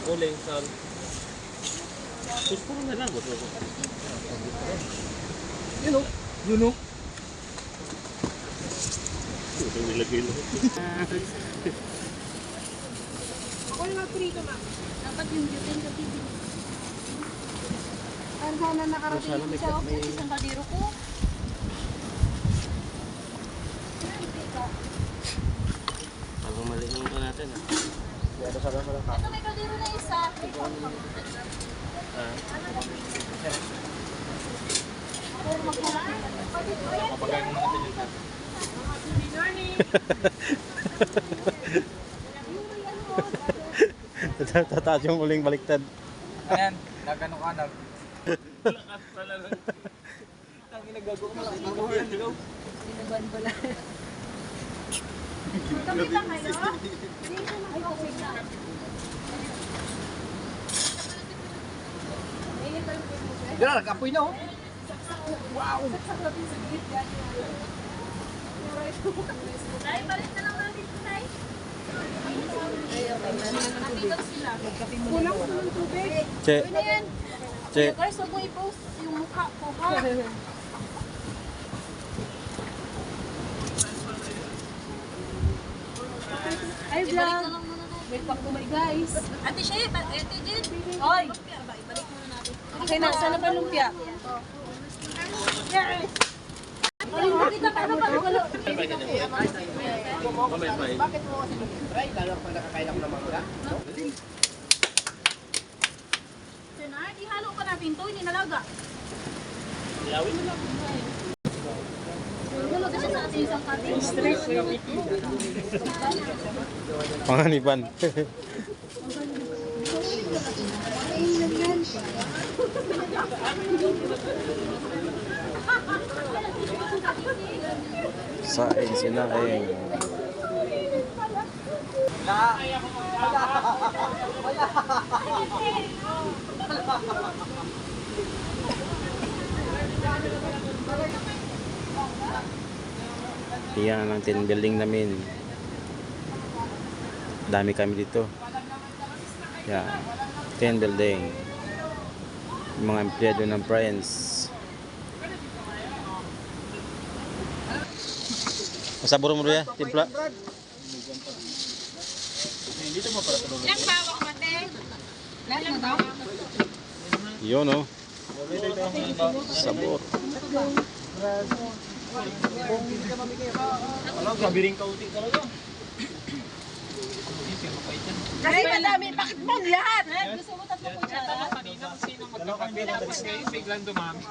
Uling, sal. Puro na lang. Yun o. Yun o. Ito nilagay lang. Ako yung prito, ma'am. Dapat yung butane sa TV. Ang sana nakarating siya ako sa Isang kaldero ko. Parang mali yung pa natin. Ito may kaldero na isa. Kapagay mo natin yun. Tataas yung uling baliktad. Ayan, nagano ka nag. Lakas pala lang. Ang ginagago mo lang. Ang buhay yan, dilaw. Dinaban pala. Kami lang kayo. Ay, okay na. Dira, nag-apoy na oh. Nay, balik na lang natin ito, Nay. Nakita sila. Kulang ko ng tubig. Che, Uy na yan. che. Guys, huwag mo i-post yung mukha ko, ha? Ay, Ibalik vlog. na lang muna natin. Wait back to my guys. Ate Shay, Ate Jen. Hoy. Ibalik muna natin. Okay na, sana pa lumpia? Yes! Ay, nakita ka na pala. Mamay-may. Bakit mo kasi try lalo pag nakakain ako ng mangga? Senard, ihalo pa natin to, hindi nalaga. Yawin na lang. Nalaga siya sa ating isang kating. Panganiban. Saing sinaing. Yan ang tin building namin. Dami kami dito. Yan. Tin building. Yung mga empleyado ng Friends. Masaburo mo rin timpla. Dito mo para tulungan. Ilang bawak mate? Lahat na daw? Yun oh. Sabor. Alam, kabiring kauti talaga. Kasi madami. Bakit mo lahat? Gusto mo tatlong kutsara? Kanina sino magkakape tapos ngayon biglang dumami.